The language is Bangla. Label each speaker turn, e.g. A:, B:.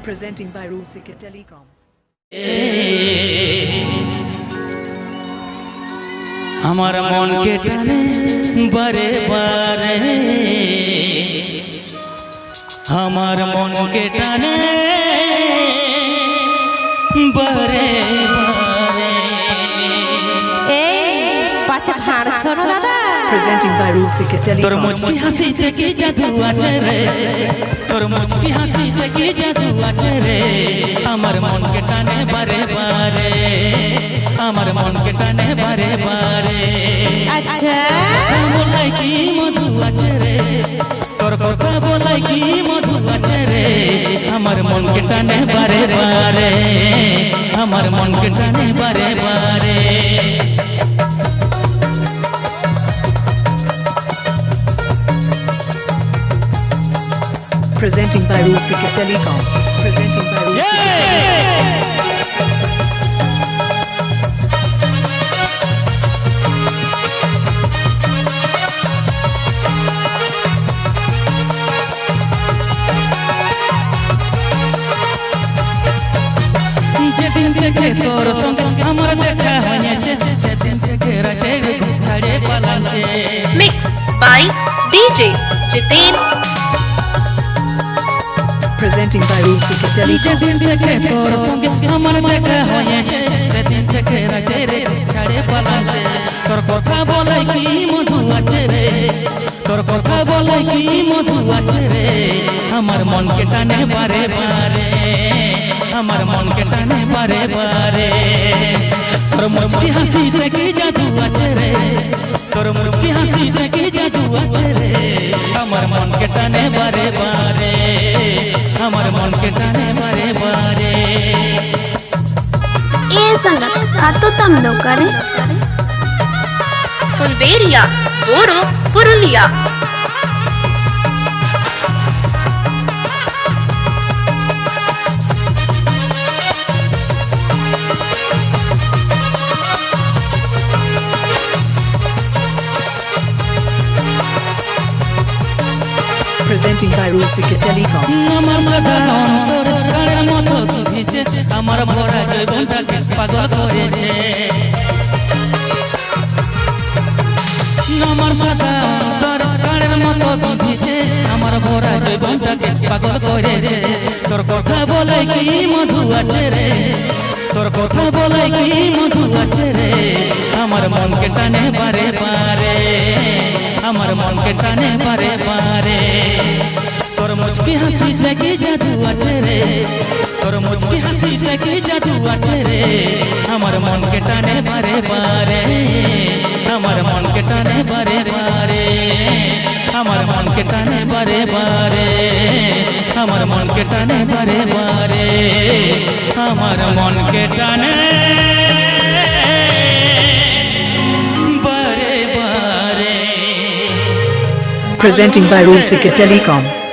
A: Presenting by Rusika Telecom.
B: हमारा मन के टाने बारे बारे हमारा मन के टाने बारे बारे
C: पाछे भाड़ छोड़ो दादा
A: Presenting by Rusika
B: तोर
A: Telecom.
B: मुझकी हंसी से की जादू आचे रे तोर मुझकी हंसी से की जादू आचे रे हमार मन के टाने बारे बारे हमार मन के टाने बारे बारे
C: अच्छा
B: बोलाई की मधु आचे रे तोर কথা बोलाई की मधु आचे रे हमार मन के टाने बारे बारे हमार मन के टाने बारे बारे
A: Presenting by Rusika Telecom. Presenting by Rusika
B: যেদিন থেকে তোর সঙ্গে আমার দেখা হয়েছে সেদিন থেকে রাতে ছাড়ে পালাচ্ছে
D: Mixed by DJ Jitin.
A: Presenting by Rusika Telecom.
B: যেদিন থেকে তোর সঙ্গে আমার দেখা হয়েছে সেদিন থেকে রাতে ছাড়ে পালাচ্ছে তোর কথা বলাই কি মধু আছে রে তোর কথা বলাই কি মধু আছে রে আমার মনকে টানে বারে বারে আমার মনকে টানে বারে বারে তোর মুচকি হাসি থেকে জাদু আছে রে তোর মুচকি হাসি থেকে জাদু আছে রে আমার মনকে টানে বারে বারে আমার মনকে টানে বারে বারে
E: ए संगत आतो तम दो करे
D: Fulberia, Boro, Purulia.
A: Presenting by Rusika Telecom.
B: আমার কথা অন্তর কানের মতো বুঝিছে আমার ভরা জীবনটাকে পাগল করেছে আমার কথা অন্তর কানের মতো বুঝিছে আমার ভরা জীবনটাকে পাগল করেছে তোর কথা বলে কি মধু আছে রে তোর কথা বলে কি মধু আছে রে আমার মনকে টানে বারে বারে আমার মনকে টানে বারে বারে তোর মুচকি হাসি থেকে জাদু আছে রে তোর মুচকি হাসি থেকে জাদু আছে রে আমার মনকে টানে বারে বারে আমার মনকে টানে বারে বারে আমার মনকে টানে বারে বারে আমার মনকে টানে বারে বারে আমার মনকে টানে
A: Presenting by Rusika Telecom.